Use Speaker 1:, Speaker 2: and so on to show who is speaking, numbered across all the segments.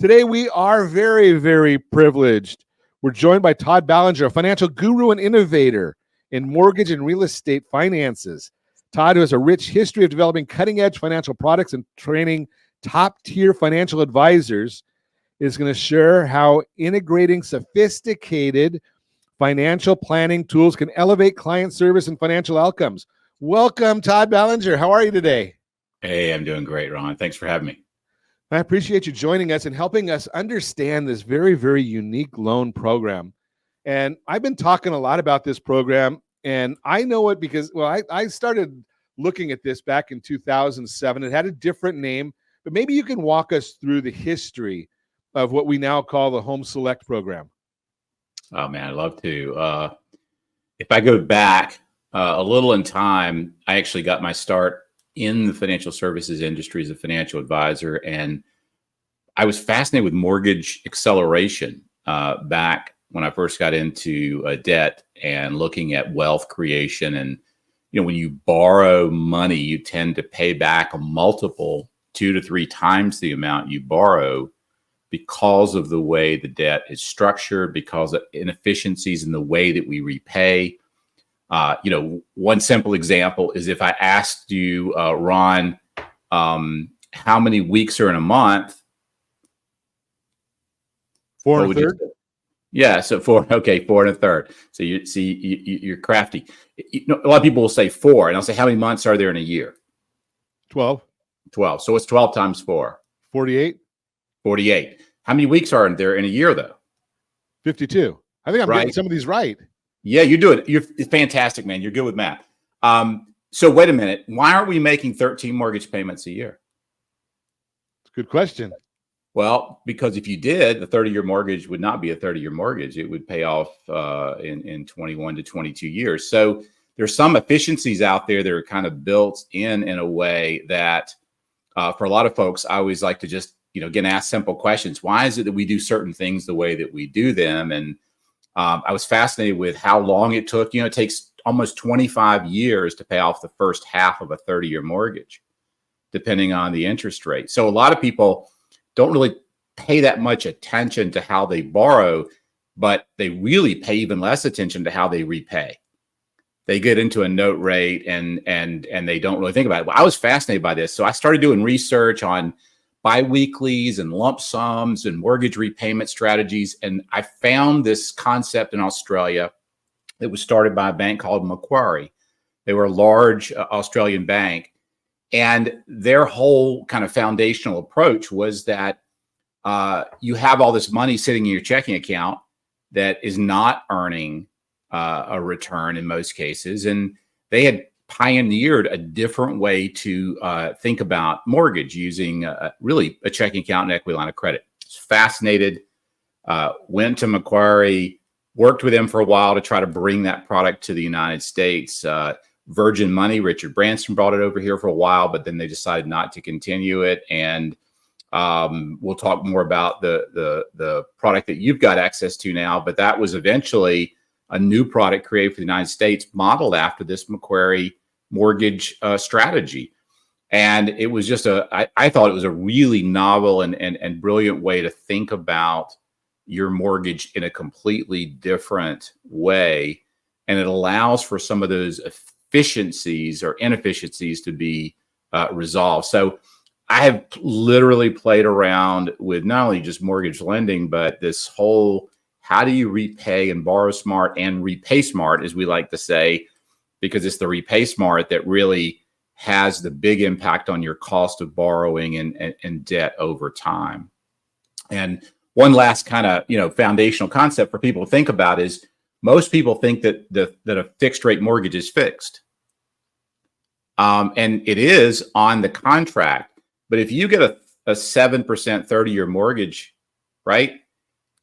Speaker 1: Today, we are very, very privileged. We're joined by Todd Ballenger, a financial guru and innovator in mortgage and real estate finances. Todd, who has a rich history of developing cutting-edge financial products and training top-tier financial advisors, is going to share how integrating sophisticated financial planning tools can elevate client service and financial outcomes. Welcome, Todd Ballenger. How are you today?
Speaker 2: Hey, I'm doing great, Ron. Thanks for having me.
Speaker 1: I appreciate you joining us and helping us understand this very, very unique loan program. And I've been talking a lot about this program, and I know it because, I started looking at this back in 2007. It had a different name, but maybe you can walk us through the history of what we now call the Home Select program.
Speaker 2: Oh, man, I'd love to. If I go back a little in time, I actually got my start in the financial services industry as a financial advisor. And I was fascinated with mortgage acceleration back when I first got into debt and looking at wealth creation. And, when you borrow money, you tend to pay back a multiple 2 to 3 times the amount you borrow because of the way the debt is structured, because of inefficiencies in the way that we repay. One simple example is if I asked you, Ron, how many weeks are in a month?
Speaker 1: 4 and a third.
Speaker 2: Yeah, so 4 and a third. So you're crafty. A lot of people will say 4, and I'll say, how many months are there in a year?
Speaker 1: 12.
Speaker 2: 12. So what's 12 times 4?
Speaker 1: 48.
Speaker 2: 48. How many weeks are there in a year, though?
Speaker 1: 52. I think I'm getting some of these right.
Speaker 2: Yeah, you do it. You're fantastic, man. You're good with math. So wait a minute. Why aren't we making 13 mortgage payments a year?
Speaker 1: It's a good question.
Speaker 2: Well, because if you did, the 30-year mortgage would not be a 30-year mortgage. It would pay off in 21 to 22 years. So there's some efficiencies out there that are kind of built in a way that for a lot of folks, I always like to just, again, ask simple questions. Why is it that we do certain things the way that we do them? And I was fascinated with how long it took. It takes almost 25 years to pay off the first half of a 30-year mortgage, depending on the interest rate. So a lot of people don't really pay that much attention to how they borrow, but they really pay even less attention to how they repay. They get into a note rate and they don't really think about it. Well, I was fascinated by this. So I started doing research on biweeklies and lump sums and mortgage repayment strategies. And I found this concept in Australia that was started by a bank called Macquarie. They were a large Australian bank. And their whole kind of foundational approach was that you have all this money sitting in your checking account that is not earning a return in most cases. And they had pioneered a different way to think about mortgage using really a checking account and equity line of credit. I was fascinated, went to Macquarie, worked with them for a while to try to bring that product to the United States. Virgin Money, Richard Branson brought it over here for a while, but then they decided not to continue it. And we'll talk more about the product that you've got access to now, but that was eventually a new product created for the United States, modeled after this Macquarie mortgage strategy. And it was just I thought it was a really novel and brilliant way to think about your mortgage in a completely different way. And it allows for some of those efficiencies or inefficiencies to be resolved. So I have literally played around with not only just mortgage lending, but this whole, how do you repay and borrow smart and repay smart, as we like to say, because it's the repay smart that really has the big impact on your cost of borrowing and debt over time. And one last kind of, foundational concept for people to think about is most people think that a fixed rate mortgage is fixed. And it is on the contract. But if you get a 7% 30-year mortgage, right?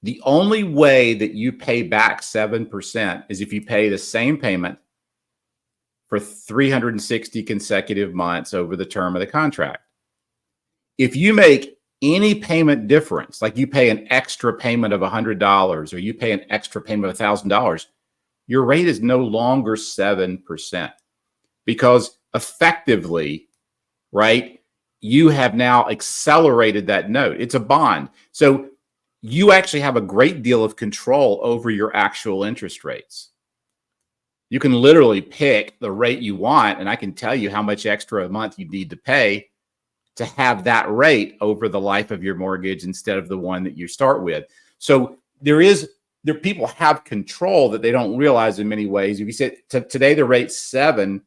Speaker 2: The only way that you pay back 7% is if you pay the same payment for 360 consecutive months over the term of the contract. If you make any payment difference, like you pay an extra payment of $100 or you pay an extra payment of $1,000, your rate is no longer 7%, because effectively, right, you have now accelerated that note. It's a bond. So you actually have a great deal of control over your actual interest rates. You can literally pick the rate you want, and I can tell you how much extra a month you need to pay to have that rate over the life of your mortgage instead of the one that you start with. So people have control that they don't realize in many ways. If you say today the rate's 7,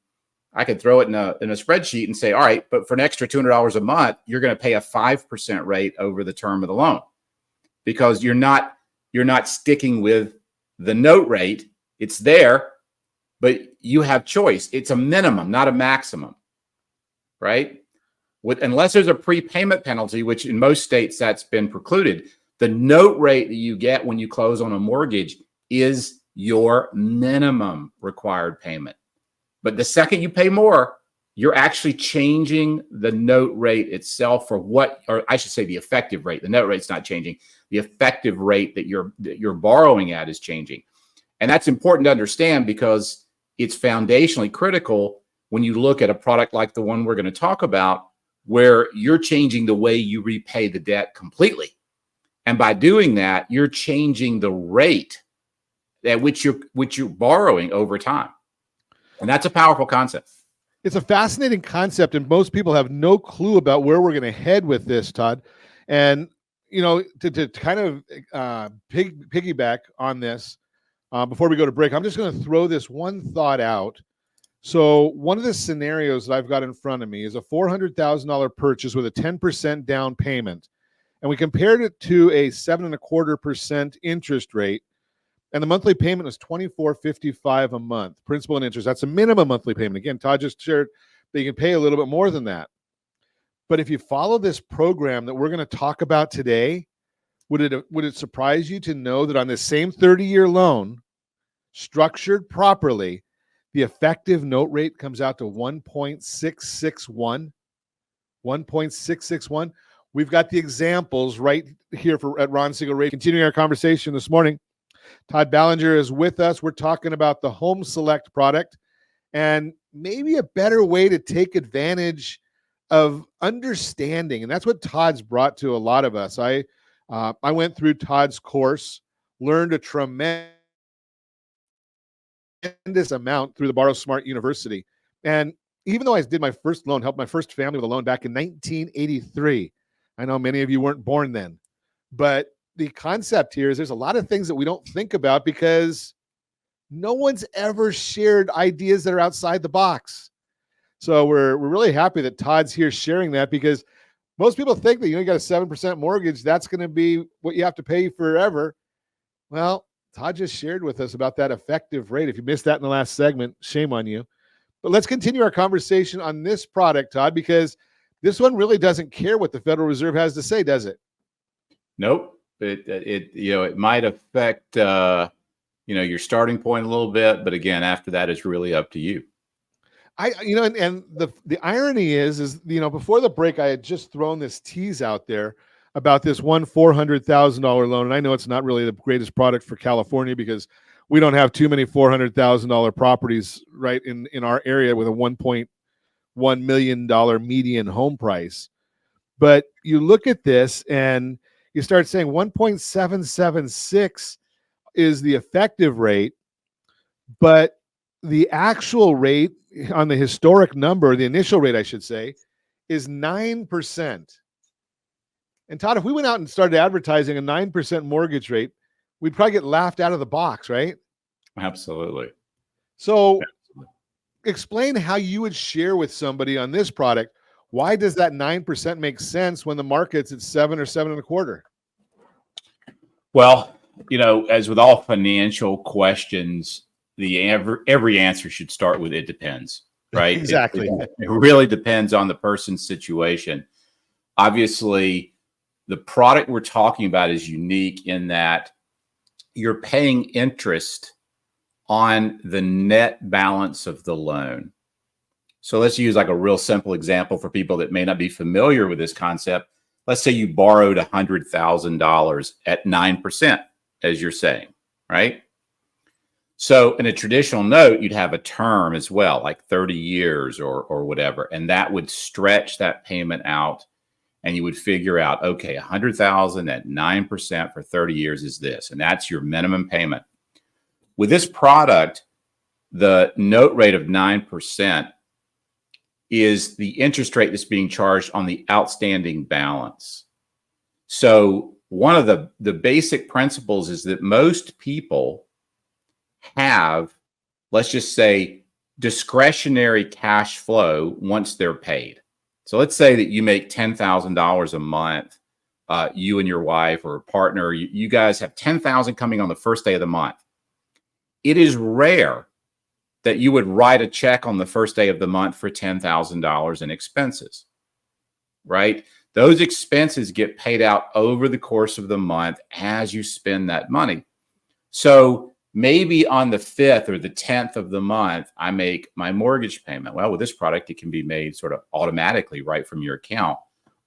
Speaker 2: I could throw it in a spreadsheet and say, all right, but for an extra $200 a month, you're going to pay a 5% rate over the term of the loan, because you're not sticking with the note rate. It's there, but you have choice. It's a minimum, not a maximum, right? Unless there's a prepayment penalty, which in most states that's been precluded, the note rate that you get when you close on a mortgage is your minimum required payment. But the second you pay more, you're actually changing the note rate itself for or I should say the effective rate. The note rate's not changing. The effective rate that you're borrowing at is changing. And that's important to understand because it's foundationally critical when you look at a product like the one we're going to talk about, where you're changing the way you repay the debt completely. And by doing that, you're changing the rate at which you're borrowing over time. And that's a powerful concept.
Speaker 1: It's a fascinating concept, and most people have no clue about where we're going to head with this, Todd. And, to kind of piggyback on this, before we go to break, I'm just going to throw this one thought out. So one of the scenarios that I've got in front of me is a $400,000 purchase with a 10% down payment. And we compared it to a 7.25% interest rate. And the monthly payment was $24.55 a month, principal and interest. That's a minimum monthly payment. Again, Todd just shared that you can pay a little bit more than that. But if you follow this program that we're going to talk about today, would it surprise you to know that on this same 30-year loan, structured properly, the effective note rate comes out to 1.661? 1.661. We've got the examples right here at Ron Siegel Rate. Continuing our conversation this morning, Todd Ballenger is with us. We're talking about the Home Select product and maybe a better way to take advantage of understanding. And that's what Todd's brought to a lot of us. I went through Todd's course, learned a tremendous amount through the Borrow Smart University. And even though I did my first loan, helped my first family with a loan back in 1983, I know many of you weren't born then, but the concept here is there's a lot of things that we don't think about because no one's ever shared ideas that are outside the box. So we're really happy that Todd's here sharing that, because most people think that you got a 7% mortgage, that's going to be what you have to pay forever. Well, Todd just shared with us about that effective rate. If you missed that in the last segment, shame on you. But let's continue our conversation on this product, Todd, because this one really doesn't care what the Federal Reserve has to say, does it?
Speaker 2: Nope. It might affect your starting point a little bit, but again, after that, it's really up to you.
Speaker 1: And the irony is before the break, I had just thrown this tease out there about this one $400,000 loan, and I know it's not really the greatest product for California because we don't have too many $400,000 properties right in our area with a $1.1 million median home price. But you look at this and you start saying 1.776 is the effective rate, but the actual rate on the historic number, the initial rate, I should say, is 9%. And Todd, if we went out and started advertising a 9% mortgage rate, we'd probably get laughed out of the box, right?
Speaker 2: Absolutely.
Speaker 1: So explain how you would share with somebody on this product. Why does that 9% make sense when the market's at 7 or 7.25?
Speaker 2: Well, as with all financial questions, every answer should start with "it depends," right?
Speaker 1: Exactly.
Speaker 2: It really depends on the person's situation. Obviously, the product we're talking about is unique in that you're paying interest on the net balance of the loan. So let's use like a real simple example for people that may not be familiar with this concept. Let's say you borrowed $100,000 at 9%, as you're saying, right? So in a traditional note, you'd have a term as well, like 30 years or whatever, and that would stretch that payment out, and you would figure out, okay, 100,000 at 9% for 30 years is this, and that's your minimum payment. With this product, the note rate of 9% is the interest rate that's being charged on the outstanding balance. So one of the basic principles is that most people have, let's just say, discretionary cash flow once they're paid. So let's say that you make $10,000 a month, you and your wife or partner, you guys have $10,000 coming on the first day of the month. It is rare that you would write a check on the first day of the month for $10,000 in expenses, right? Those expenses get paid out over the course of the month as you spend that money. So maybe on the 5th or the 10th of the month, I make my mortgage payment. Well, with this product, it can be made sort of automatically right from your account.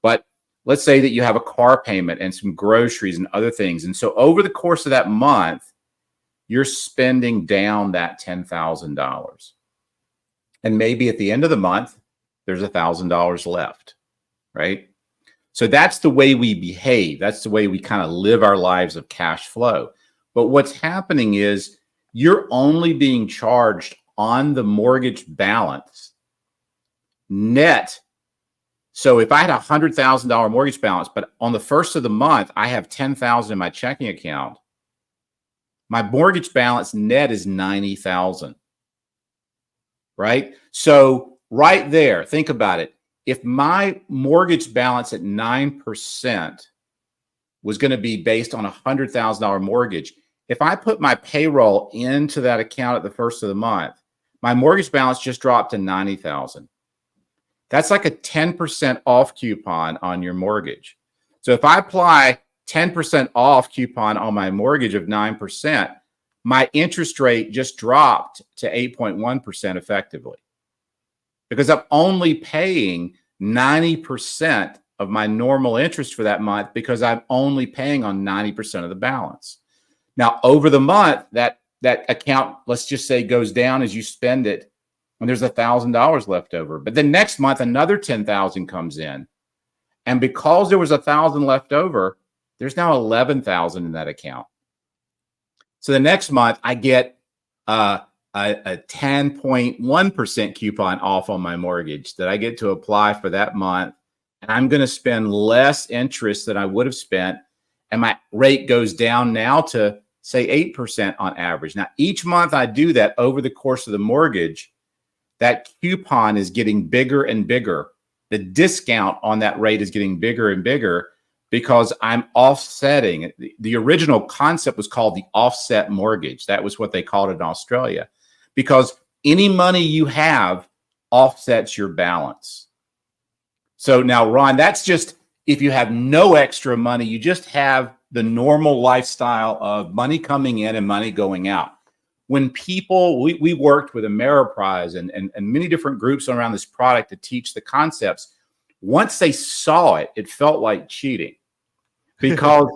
Speaker 2: But let's say that you have a car payment and some groceries and other things. And so over the course of that month, you're spending down that $10,000. And maybe at the end of the month, there's $1,000 left, right? So that's the way we behave. That's the way we kind of live our lives of cash flow. But what's happening is you're only being charged on the mortgage balance net. So if I had a $100,000 mortgage balance, but on the first of the month, I have $10,000 in my checking account, my mortgage balance net is $90,000, right? So right there, think about it. If my mortgage balance at 9% was going to be based on a $100,000 mortgage, if I put my payroll into that account at the first of the month, my mortgage balance just dropped to $90,000. That's like a 10% off coupon on your mortgage. So if I apply 10% off coupon on my mortgage of 9%, my interest rate just dropped to 8.1% effectively, because I'm only paying 90% of my normal interest for that month because I'm only paying on 90% of the balance. Now, over the month, that account, let's just say, goes down as you spend it, and there's $1,000 left over. But then next month, another $10,000 comes in. And because there was $1,000 left over, there's now $11,000 in that account. So the next month, I get a 10.1% coupon off on my mortgage that I get to apply for that month. And I'm going to spend less interest than I would have spent. And my rate goes down now to, say, 8% on average. Now, each month I do that over the course of the mortgage, that coupon is getting bigger and bigger. The discount on that rate is getting bigger and bigger because I'm offsetting. The original concept was called the offset mortgage. That was what they called it in Australia, because any money you have offsets your balance. So now, Ron, that's just if you have no extra money, you just have the normal lifestyle of money coming in and money going out. When people, we worked with Ameriprise and many different groups around this product to teach the concepts. Once they saw it, it felt like cheating, because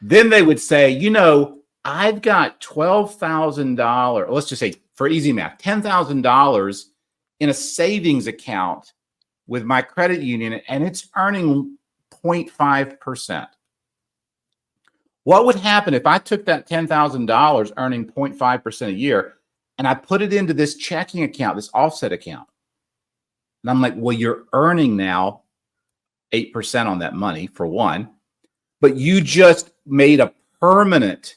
Speaker 2: then they would say, you know, I've got $12,000, let's just say for easy math, $10,000 in a savings account with my credit union, and it's earning 0.5%. What would happen if I took that $10,000 earning 0.5% a year and I put it into this checking account, this offset account? And I'm like, well, you're earning now 8% on that money, for one, but you just made a permanent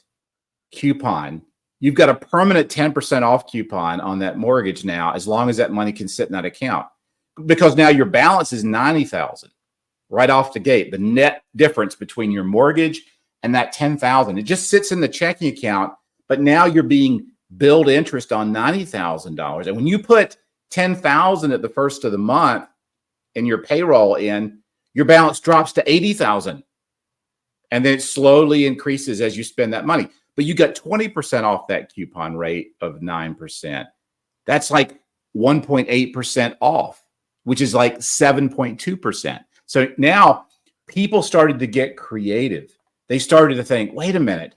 Speaker 2: coupon. You've got a permanent 10% off coupon on that mortgage now, as long as that money can sit in that account, because now your balance is $90,000 right off the gate. The net difference between your mortgage and that $10,000, it just sits in the checking account, but now you're being billed interest on $90,000. And when you put $10,000 at the first of the month and your payroll in, your balance drops to $80,000. And then it slowly increases as you spend that money. But you got 20% off that coupon rate of 9%. That's like 1.8% off, which is like 7.2%. So now people started to get creative. They started to think, wait a minute,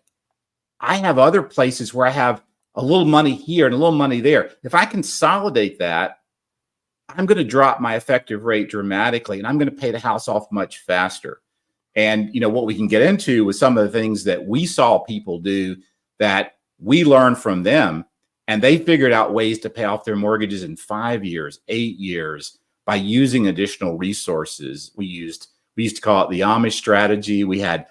Speaker 2: I have other places where I have a little money here and a little money there. If I consolidate that, I'm going to drop my effective rate dramatically, and I'm going to pay the house off much faster. And, what we can get into with some of the things that we saw people do that we learned from them, and they figured out ways to pay off their mortgages in 5 years, 8 years by using additional resources. We used to call it the Amish strategy. We had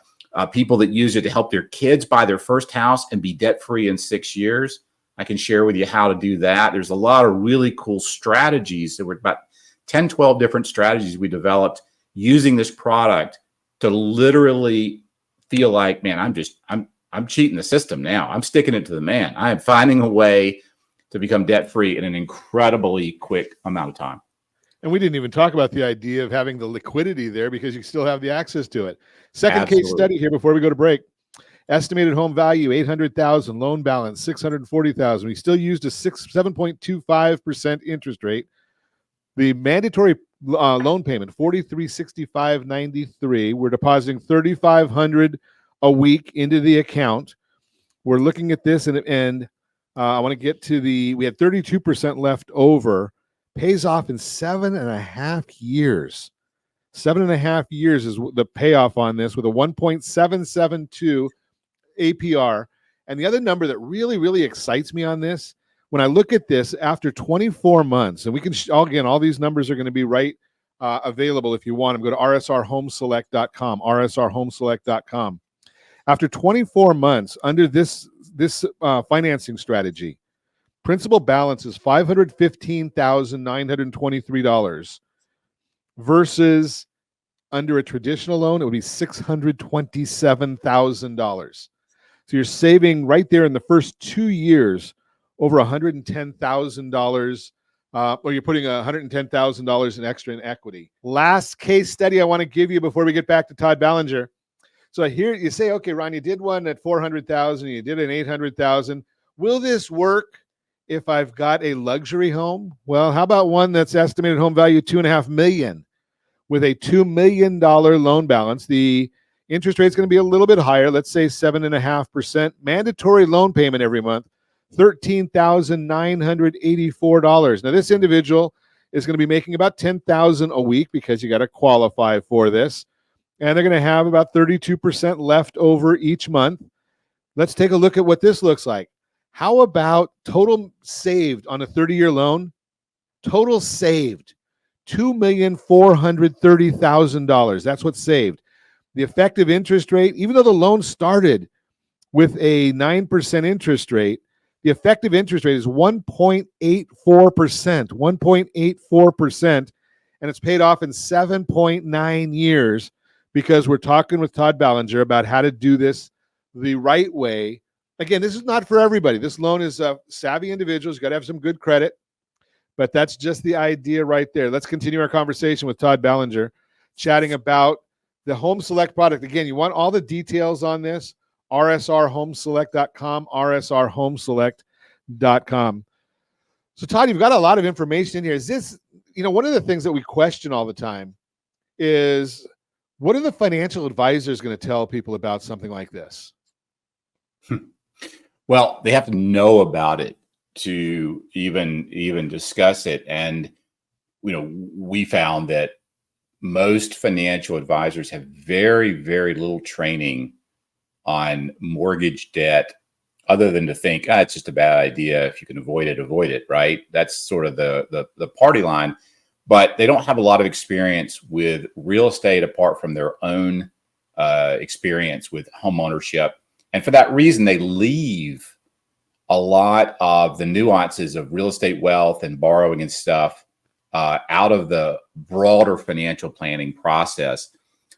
Speaker 2: people that used it to help their kids buy their first house and be debt-free in 6 years. I can share with you how to do that. There's a lot of really cool strategies. There were about 10, 12 different strategies we developed using this product to literally feel like, man, I'm cheating the system now. I'm sticking it to the man. I am finding a way to become debt-free in an incredibly quick amount of time.
Speaker 1: And we didn't even talk about the idea of having the liquidity there because you still have the access to it. Second case study here before we go to break. Estimated home value, $800,000. Loan balance, $640,000. We still used a 7.25% interest rate. The mandatory loan payment, $4365.93. We're depositing $3,500 a week into the account. We're looking at this, and I want to get to we had 32% left over. Pays off in 7.5 years. 7.5 years is the payoff on this with a 1.772 APR. And the other number that really, really excites me on this, when I look at this after 24 months, and we can, again, all these numbers are going to be available if you want them. Go to rsrhomeselect.com, rsrhomeselect.com. After 24 months under this financing strategy, principal balance is $515,923 versus under a traditional loan, it would be $627,000. So you're saving right there in the first 2 years over $110,000, or you're putting $110,000 in extra in equity. Last case study I want to give you before we get back to Todd Ballenger. So here you say, okay, Ron, you did one at $400,000, you did an $800,000. Will this work if I've got a luxury home? Well, how about one that's estimated home value $2.5 million with a $2 million loan balance? The interest rate is going to be a little bit higher, let's say 7.5%. Mandatory loan payment every month, $13,984. Now, this individual is going to be making about $10,000 a week because you got to qualify for this. And they're going to have about 32% left over each month. Let's take a look at what this looks like. How about total saved on a 30-year loan? Total saved, $2,430,000. That's what's saved. The effective interest rate, even though the loan started with a 9% interest rate, the effective interest rate is 1.84%, 1.84%, and it's paid off in 7.9 years because we're talking with Todd Ballenger about how to do this the right way. Again, this is not for everybody. This loan is savvy individuals. You got to have some good credit, but that's just the idea right there. Let's continue our conversation with Todd Ballenger, chatting about the Home Select product. Again, you want all the details on this, rsrhomeselect.com, rsrhomeselect.com. So, Todd, you've got a lot of information in here. Is this, one of the things that we question all the time is, what are the financial advisors going to tell people about something like this?
Speaker 2: Well, they have to know about it to even discuss it. And, we found that most financial advisors have very, very little training on mortgage debt other than to think, it's just a bad idea. If you can avoid it, right? That's sort of the party line. But they don't have a lot of experience with real estate apart from their own experience with home ownership. And for that reason, they leave a lot of the nuances of real estate wealth and borrowing and stuff out of the broader financial planning process.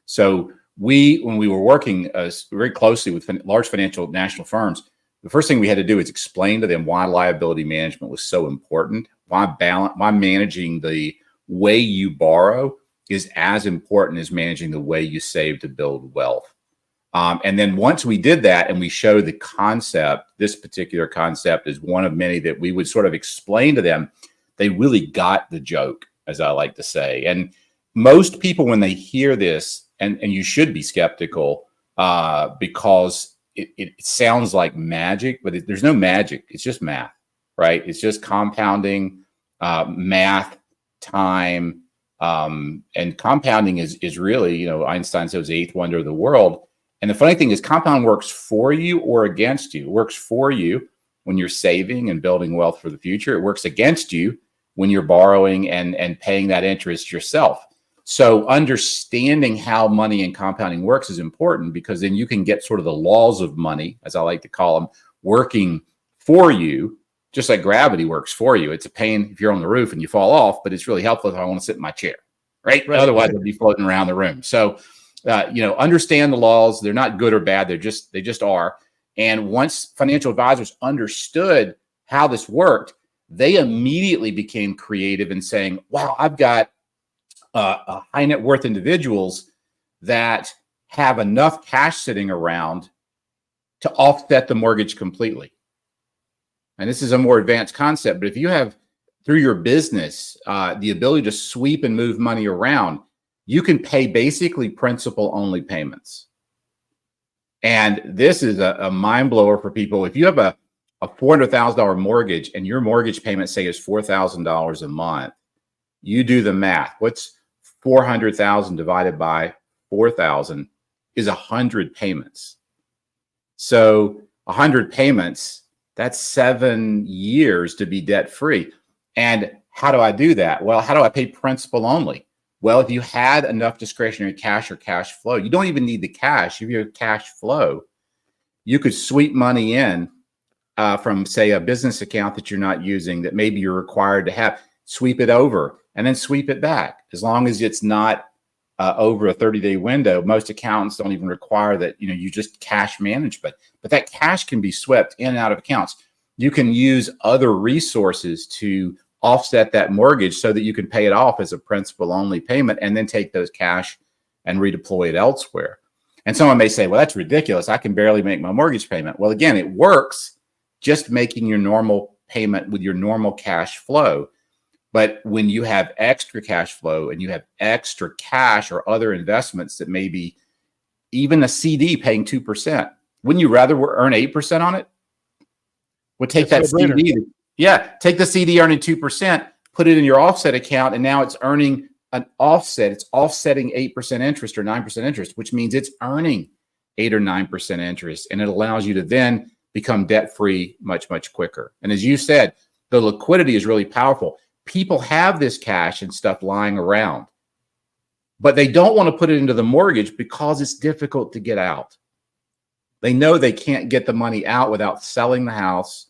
Speaker 2: So when we were working very closely with large financial national firms, the first thing we had to do is explain to them why liability management was so important, why managing the way you borrow is as important as managing the way you save to build wealth. And then once we did that and we showed the concept, this particular concept is one of many that we would sort of explain to them, they really got the joke, as I like to say. And most people, when they hear this, and you should be skeptical because it sounds like magic, but there's no magic. It's just math, right? It's just compounding, math, time, and compounding is really, you know, Einstein says the eighth wonder of the world. And the funny thing is, compound works for you or against you. It works for you when you're saving and building wealth for the future. It works against you when you're borrowing and paying that interest yourself. So understanding how money and compounding works is important, because then you can get sort of the laws of money, as I like to call them, working for you, just like gravity works for you. It's a pain if you're on the roof and you fall off, but it's really helpful if I want to sit in my chair, right? Otherwise I'd be floating around the room. So, you know, understand the laws. They're not good or bad. They just are. And once financial advisors understood how this worked, they immediately became creative in saying, wow, I've got high net worth individuals that have enough cash sitting around to offset the mortgage completely. And this is a more advanced concept, but if you have, through your business, the ability to sweep and move money around, you can pay basically principal only payments. And this is a mind blower for people. If you have a $400,000 mortgage and your mortgage payment, say, is $4,000 a month, you do the math. What's 400,000 divided by 4,000 is 100 payments. So 100 payments, that's 7 years to be debt free. And how do I do that? Well, how do I pay principal only? Well, if you had enough discretionary cash or cash flow, you don't even need the cash. If you have cash flow, you could sweep money in from, say, a business account that you're not using that maybe you're required to have, sweep it over and then sweep it back. As long as it's not over a 30-day window, most accountants don't even require that, you know, you just cash management. But that cash can be swept in and out of accounts. You can use other resources to offset that mortgage so that you can pay it off as a principal only payment and then take those cash and redeploy it elsewhere. And someone may say, well, that's ridiculous. I can barely make my mortgage payment. Well, again, it works just making your normal payment with your normal cash flow. But when you have extra cash flow and you have extra cash or other investments that maybe even a CD paying 2%, wouldn't you rather earn 8% on it? Well, take that CD. Yeah, take the CD earning 2%, put it in your offset account, and now it's earning an offset. It's offsetting 8% interest or 9% interest, which means it's earning 8 or 9% interest, and it allows you to then become debt-free much, much quicker. And as you said, the liquidity is really powerful. People have this cash and stuff lying around, but they don't want to put it into the mortgage because it's difficult to get out. They know they can't get the money out without selling the house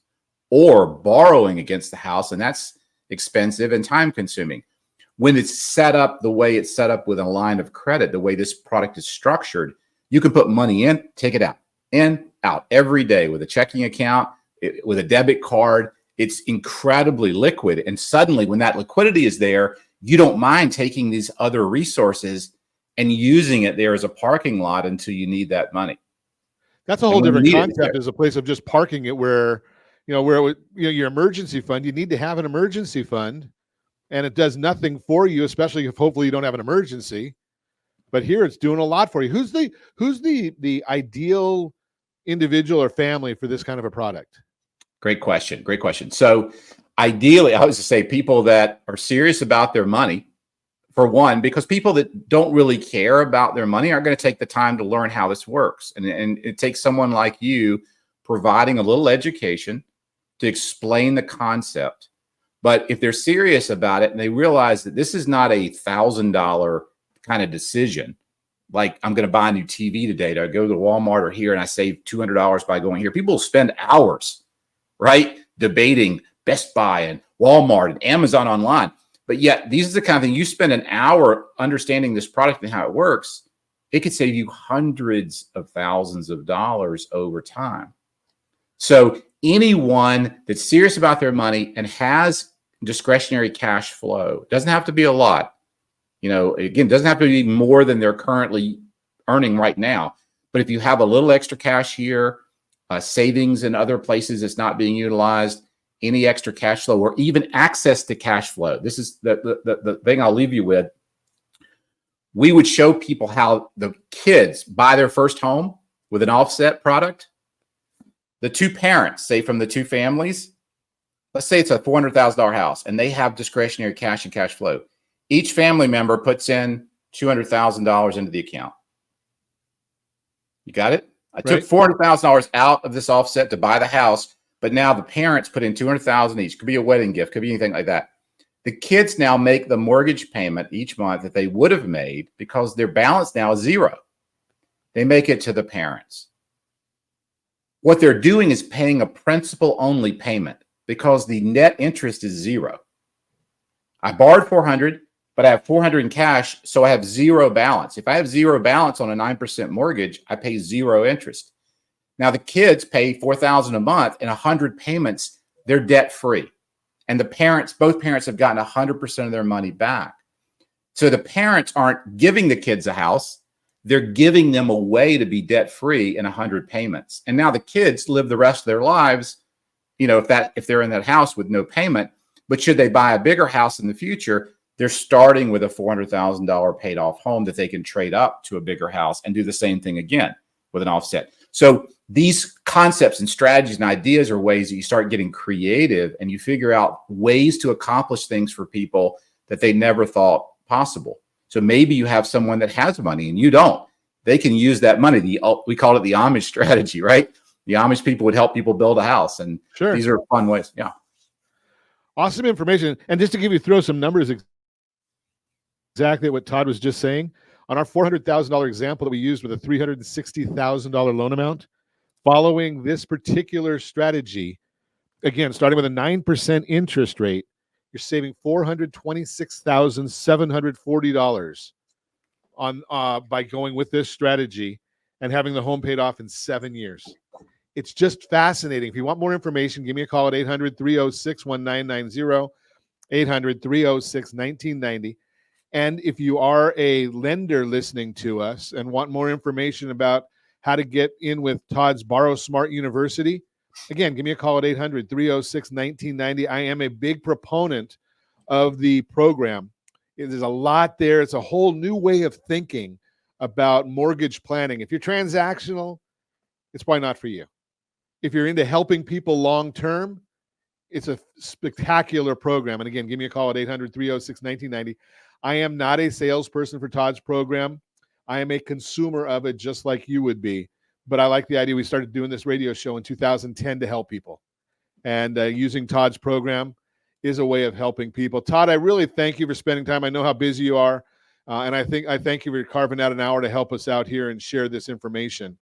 Speaker 2: or borrowing against the house, and that's expensive and time consuming. When it's set up the way it's set up with a line of credit, the way this product is structured, you can put money in, take it out, in, out every day with a checking account, with a debit card. It's incredibly liquid. And suddenly when that liquidity is there, you don't mind taking these other resources and using it there as a parking lot until you need that money.
Speaker 1: That's a whole different concept, as a place of just parking it where, you know, your emergency fund, you need to have an emergency fund, and it does nothing for you, especially if hopefully you don't have an emergency. But here it's doing a lot for you. Who's the ideal individual or family for this kind of a product?
Speaker 2: Great question. Great question. So ideally, I was to say people that are serious about their money, for one, because people that don't really care about their money aren't going to take the time to learn how this works. And it takes someone like you providing a little education to explain the concept. But if they're serious about it and they realize that this is not a $1,000 kind of decision, like I'm going to buy a new TV today, to go to Walmart or here and I save $200 by going here. People spend hours, right, debating Best Buy and Walmart and Amazon online. But yet these are the kind of thing you spend an hour understanding this product and how it works. It could save you hundreds of thousands of dollars over time. So anyone that's serious about their money and has discretionary cash flow, doesn't have to be a lot, you know, again, doesn't have to be more than they're currently earning right now. But if you have a little extra cash here, savings in other places that's not being utilized, any extra cash flow, or even access to cash flow. This is the thing I'll leave you with. We would show people how the kids buy their first home with an offset product. the two parents, say from the two families, let's say it's a $400,000 house and they have discretionary cash and cash flow. Each family member puts in $200,000 into the account. You got it? I took $400,000 out of this offset to buy the house, but now the parents put in $200,000 each. Could be a wedding gift, could be anything like that. The kids now make the mortgage payment each month that they would have made because their balance now is zero. They make it to the parents. What they're doing is paying a principal-only payment because the net interest is zero. I borrowed $400, but I have $400 in cash, so I have zero balance. If I have zero balance on a 9% mortgage, I pay zero interest. Now the kids pay $4,000 a month and 100 payments. They're debt-free, and the parents, both parents, have gotten 100% of their money back. So the parents aren't giving the kids a house; they're giving them a way to be debt-free in 100 payments. And now the kids live the rest of their lives, if they're in that house with no payment. But should they buy a bigger house in the future, they're starting with a $400,000 paid off home that they can trade up to a bigger house and do the same thing again with an offset. So these concepts and strategies and ideas are ways that you start getting creative and you figure out ways to accomplish things for people that they never thought possible. So maybe you have someone that has money and you don't. They can use that money. We call it the Amish strategy, right? The Amish people would help people build a house. And These are fun ways. Yeah.
Speaker 1: Awesome information. And just to throw some numbers, exactly what Todd was just saying, on our $400,000 example that we used with a $360,000 loan amount, following this particular strategy, again, starting with a 9% interest rate, you're saving $426,740 on by going with this strategy and having the home paid off in 7 years. It's just fascinating. If you want more information, give me a call at 800-306-1990, 800-306-1990. And if you are a lender listening to us and want more information about how to get in with Todd's Borrow Smart University, again, give me a call at 800-306-1990. I am a big proponent of the program. There's a lot there. It's a whole new way of thinking about mortgage planning. If you're transactional, it's probably not for you. If you're into helping people long-term, it's a spectacular program. And again, give me a call at 800-306-1990. I am not a salesperson for Todd's program. I am a consumer of it just like you would be. But I like the idea. We started doing this radio show in 2010 to help people. And using Todd's program is a way of helping people. Todd, I really thank you for spending time. I know how busy you are. And I thank you for carving out an hour to help us out here and share this information.